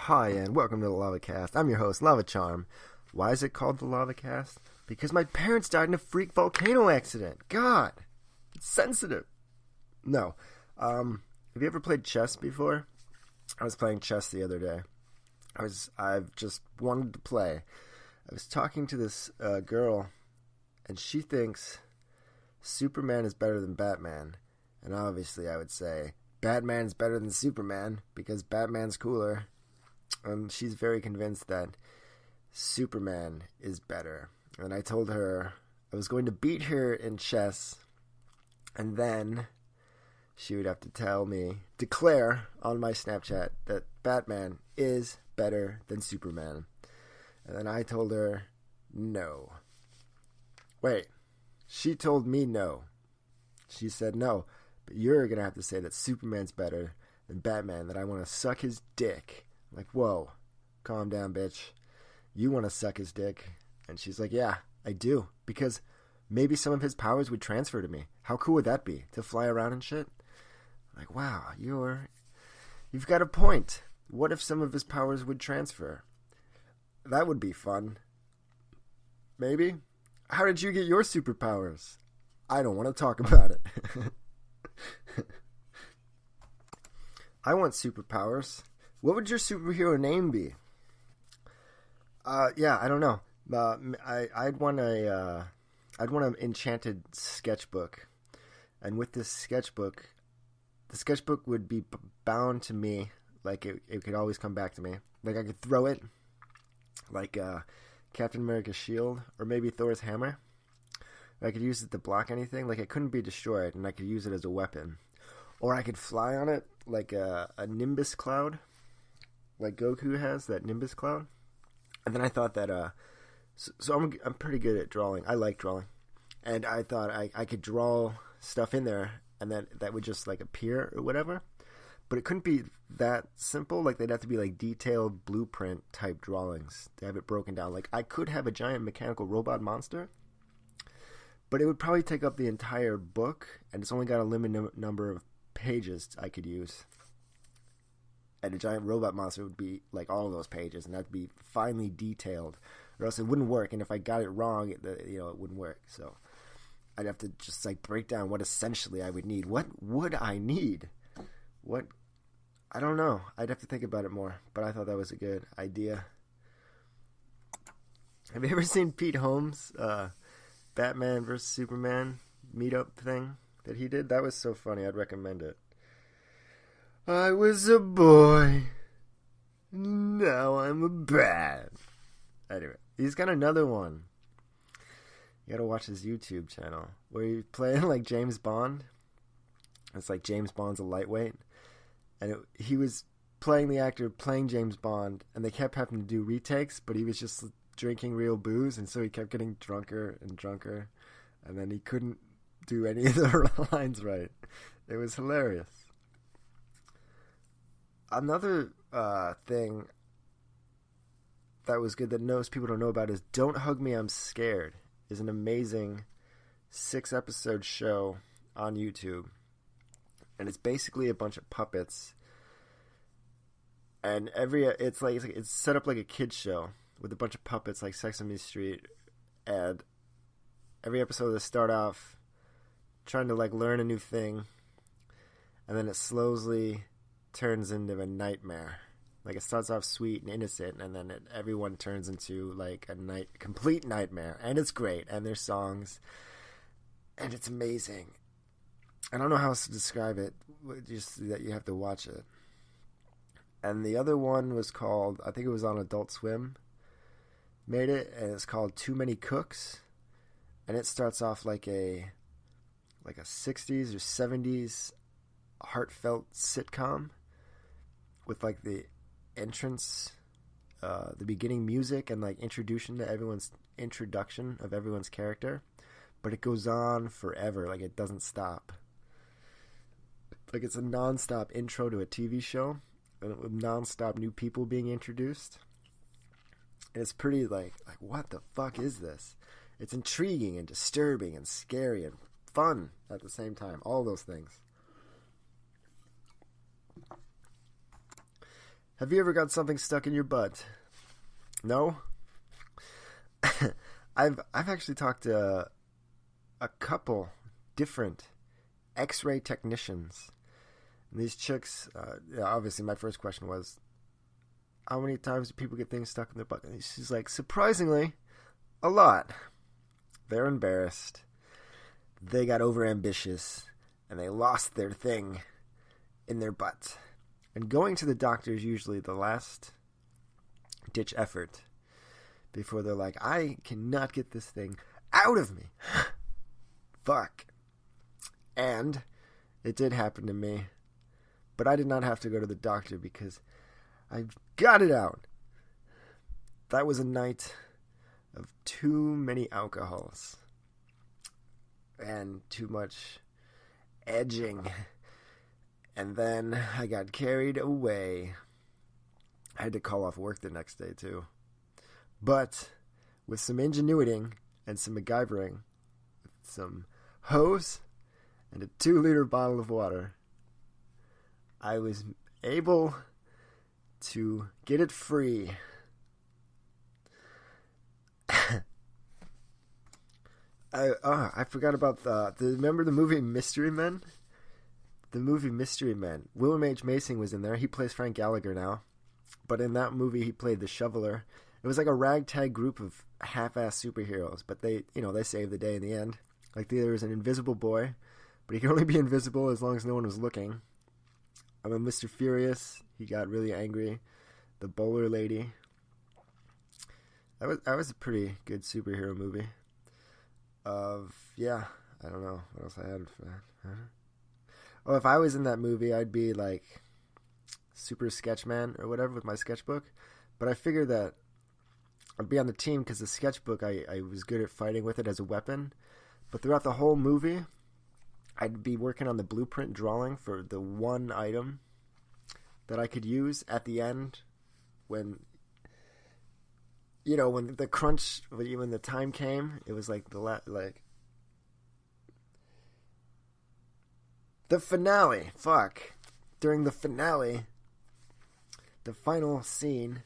Hi, and welcome to the Lava Cast. I'm your host, Lava Charm. Why is it called the Lava Cast? Because my parents died in a freak volcano accident. God, it's sensitive. No. Have you ever played chess before? I was playing chess the other day. I've just wanted to play. I was talking to this girl, and she thinks Superman is better than Batman. And obviously I would say Batman's better than Superman because Batman's cooler. She's very convinced that Superman is better. And I told her I was going to beat her in chess, and then she would have to declare on my Snapchat that Batman is better than Superman. And then I told her no. Wait, she told me no. She said no, but you're going to have to say that Superman's better than Batman, that I want to suck his dick. I'm like, whoa, calm down, bitch. You want to suck his dick? And she's like, yeah, I do, because maybe some of his powers would transfer to me. How cool would that be, to fly around and shit? I'm like, wow, you've got a point. What if some of his powers would transfer? That would be fun. Maybe. How did you get your superpowers? I don't want to talk about it. I want superpowers. What would your superhero name be? Yeah, I don't know. I'd want an enchanted sketchbook, and with this sketchbook, the sketchbook would be bound to me, like it could always come back to me. Like I could throw it, like Captain America's shield, or maybe Thor's hammer. I could use it to block anything. Like it couldn't be destroyed, and I could use it as a weapon. Or I could fly on it like a Nimbus cloud, like Goku has that Nimbus cloud. And then I thought that so I'm pretty good at drawing. I like drawing, and I thought I could draw stuff in there, and then that would just like appear or whatever. But it couldn't be that simple. Like they'd have to be like detailed blueprint type drawings to have it broken down. Like I could have a giant mechanical robot monster, but it would probably take up the entire book, and it's only got a limited number of pages I could use. And a giant robot monster would be like all of those pages, and that'd be finely detailed, or else it wouldn't work. And if I got it wrong, it wouldn't work. So I'd have to just like break down what essentially I would need. What would I need? What? I don't know. I'd have to think about it more. But I thought that was a good idea. Have you ever seen Pete Holmes' Batman vs. Superman meetup thing that he did? That was so funny. I'd recommend it. I was a boy. Now I'm a bat. Anyway, he's got another one. You gotta watch his YouTube channel where he's playing like James Bond. It's like James Bond's a lightweight. And he was playing the actor playing James Bond, and they kept having to do retakes, but he was just drinking real booze, and so he kept getting drunker and drunker, and then he couldn't do any of the lines right. It was hilarious. Another thing that was good that most people don't know about is Don't Hug Me, I'm Scared is an amazing 6-episode show on YouTube. And it's basically a bunch of puppets. And it's set up like a kid's show with a bunch of puppets like Sesame Street. And every episode they start off trying to like learn a new thing. And then it slowly turns into a nightmare. Like it starts off sweet and innocent, and then everyone turns into like a complete nightmare. And it's great, and there's songs, and it's amazing. I don't know how else to describe it, just that you have to watch it. And the other one was called, I think it was on Adult Swim, made it, and it's called Too Many Cooks, and it starts off like a 60s or 70s heartfelt sitcom with like the entrance, the beginning music, and like introduction of everyone's character, but it goes on forever. Like it doesn't stop. Like it's a non-stop intro to a TV show, and with non-stop new people being introduced. And it's pretty like what the fuck is this? It's intriguing and disturbing and scary and fun at the same time. All those things. Have you ever got something stuck in your butt? No? I've actually talked to a couple different X-ray technicians. And these chicks, obviously my first question was, how many times do people get things stuck in their butt? And she's like, surprisingly, a lot. They're embarrassed. They got overambitious, and they lost their thing in their butt. And going to the doctor is usually the last ditch effort before they're like, I cannot get this thing out of me. Fuck. And it did happen to me, but I did not have to go to the doctor because I got it out. That was a night of too many alcohols and too much edging. And then I got carried away. I had to call off work the next day too. But with some ingenuity and some MacGyvering, with some hose and a 2-liter bottle of water, I was able to get it free. I forgot about remember the movie Mystery Men? The movie Mystery Men. William H. Macy was in there. He plays Frank Gallagher now. But in that movie, he played the shoveler. It was like a ragtag group of half-ass superheroes. But they saved the day in the end. Like there was an invisible boy. But he could only be invisible as long as no one was looking. I'm a Mr. Furious. He got really angry. The bowler lady. That was a pretty good superhero movie. I don't know what else I had for that. Oh, if I was in that movie, I'd be like super sketchman or whatever with my sketchbook. But I figured that I'd be on the team because the sketchbook, I was good at fighting with it as a weapon. But throughout the whole movie, I'd be working on the blueprint drawing for the one item that I could use at the end when when the crunch, when the time came. It was like the finale. Fuck. During the finale, the final scene,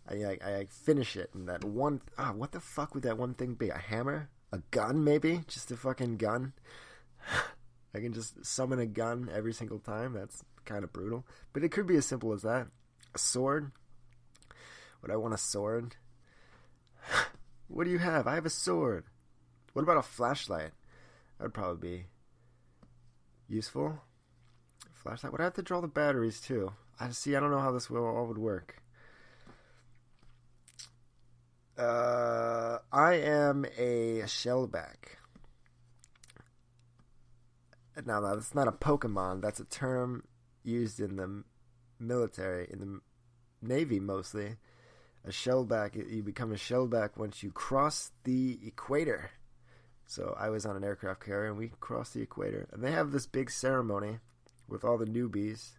I finish it, and that one... what the fuck would that one thing be? A hammer? A gun, maybe? Just a fucking gun? I can just summon a gun every single time. That's kind of brutal. But it could be as simple as that. A sword? Would I want a sword? What do you have? I have a sword. What about a flashlight? That would probably be useful. Flashlight. Would I have to draw the batteries too? I don't know how this all would work. I am a shellback. Now, that's not a Pokemon. That's a term used in the military, in the Navy mostly. A shellback, you become a shellback once you cross the equator. So I was on an aircraft carrier and we crossed the equator. And they have this big ceremony with all the newbies.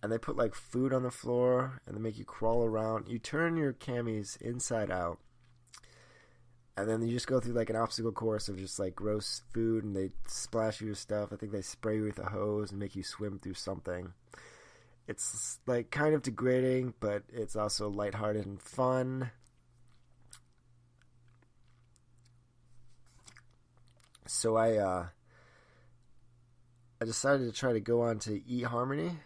And they put like food on the floor and they make you crawl around. You turn your camis inside out. And then you just go through like an obstacle course of just like gross food and they splash you with stuff. I think they spray you with a hose and make you swim through something. It's like kind of degrading, but it's also lighthearted and fun. So I decided to try to go on to eHarmony,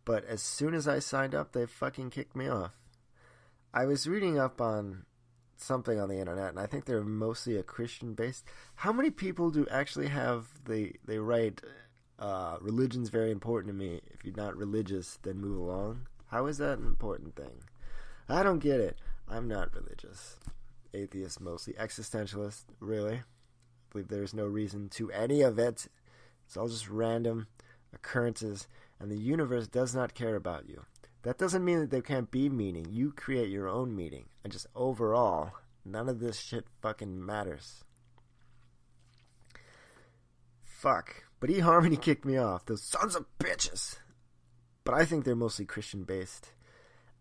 but as soon as I signed up, they fucking kicked me off. I was reading up on something on the internet, and I think they're mostly a Christian-based. How many people do actually have they write... religion's very important to me. If you're not religious, then move along. How is that an important thing? I don't get it. I'm not religious. Atheist mostly. Existentialist, really. I believe there's no reason to any of it. It's all just random occurrences, and the universe does not care about you. That doesn't mean that there can't be meaning. You create your own meaning. And just overall, none of this shit fucking matters. Fuck. But eHarmony kicked me off. Those sons of bitches. But I think they're mostly Christian-based.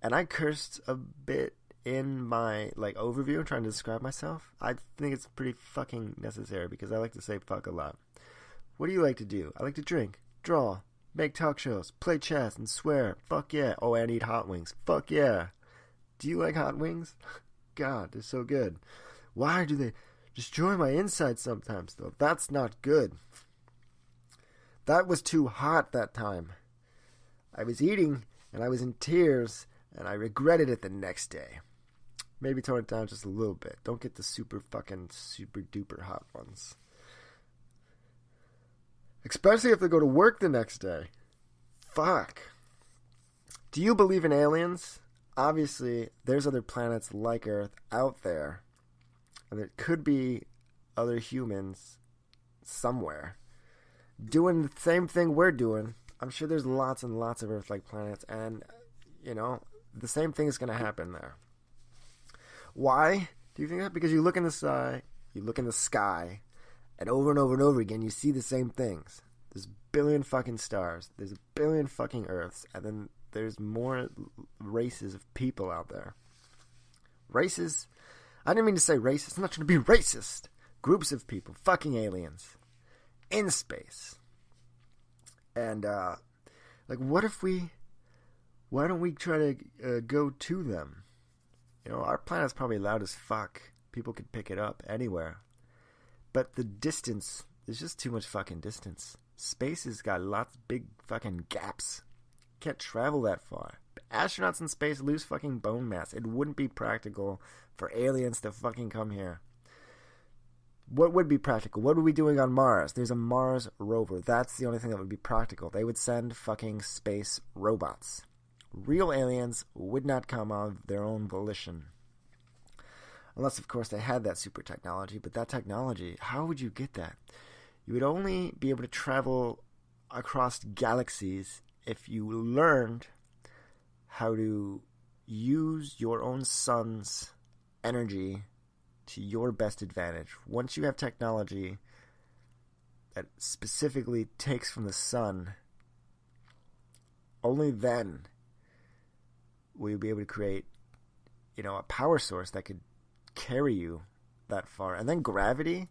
And I cursed a bit in my overview trying to describe myself. I think it's pretty fucking necessary because I like to say fuck a lot. What do you like to do? I like to drink, draw, make talk shows, play chess, and swear. Fuck yeah. Oh, and eat hot wings. Fuck yeah. Do you like hot wings? God, they're so good. Why do they destroy my insides sometimes, though? That's not good. That was too hot that time. I was eating, and I was in tears, and I regretted it the next day. Maybe tone it down just a little bit. Don't get the super duper hot ones. Especially if they go to work the next day. Fuck. Do you believe in aliens? Obviously, there's other planets like Earth out there. And there could be other humans somewhere doing the same thing we're doing. I'm sure there's lots and lots of Earth-like planets. And, the same thing is going to happen there. Why do you think that? Because you look in the sky, and over again, you see the same things. There's a billion fucking stars. There's a billion fucking Earths. And then there's more races of people out there. Races? I didn't mean to say racist. I'm not trying to be racist. Groups of people. Fucking aliens. In space. And, why don't we try to go to them? Our planet's probably loud as fuck. People could pick it up anywhere. But the distance, there's just too much fucking distance. Space has got lots of big fucking gaps. Can't travel that far. Astronauts in space lose fucking bone mass. It wouldn't be practical for aliens to fucking come here. What would be practical? What are we doing on Mars? There's a Mars rover. That's the only thing that would be practical. They would send fucking space robots. Real aliens would not come of their own volition. Unless, of course, they had that super technology. But that technology, how would you get that? You would only be able to travel across galaxies if you learned how to use your own sun's energy to your best advantage. Once you have technology that specifically takes from the sun, only then will you be able to create, a power source that could carry you that far. And then gravity,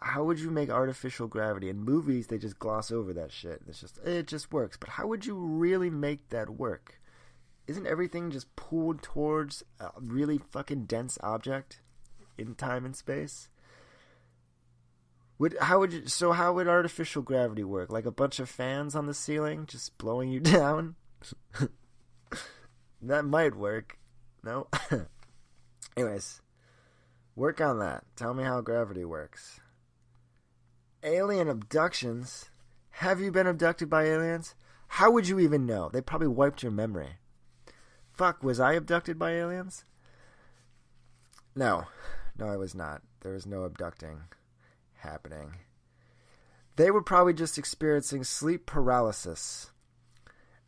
how would you make artificial gravity? In movies, they just gloss over that shit. It just works. But how would you really make that work? Isn't everything just pulled towards a really fucking dense object in time and space? How would artificial gravity work? Like a bunch of fans on the ceiling just blowing you down? That might work. No? Anyways, work on that. Tell me how gravity works. Alien abductions. Have you been abducted by aliens? How would you even know? They probably wiped your memory. Fuck, was I abducted by aliens? No, I was not. There was no abducting happening. They were probably just experiencing sleep paralysis.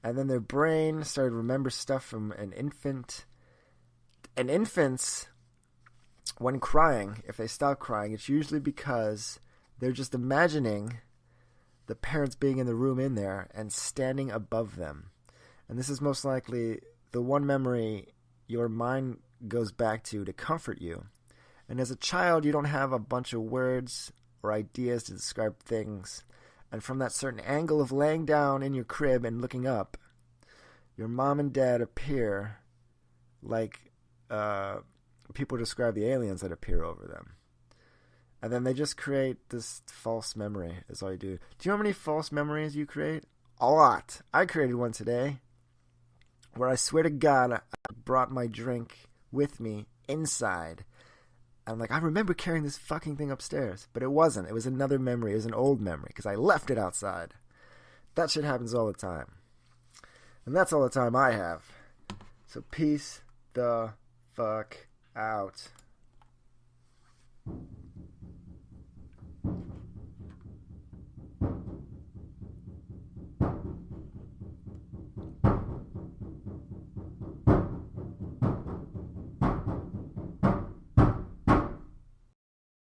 And then their brain started to remember stuff from an infant. And infants, when crying, if they stop crying, it's usually because they're just imagining the parents being in the room in there and standing above them. And this is most likely the one memory your mind goes back to comfort you. And as a child, you don't have a bunch of words or ideas to describe things. And from that certain angle of laying down in your crib and looking up, your mom and dad appear like people describe the aliens that appear over them. And then they just create this false memory is all you do. Do you know how many false memories you create? A lot. I created one today where I swear to God I brought my drink with me inside. I'm like, I remember carrying this fucking thing upstairs. But it wasn't. It was another memory. It was an old memory because I left it outside. That shit happens all the time. And that's all the time I have. So peace the fuck out.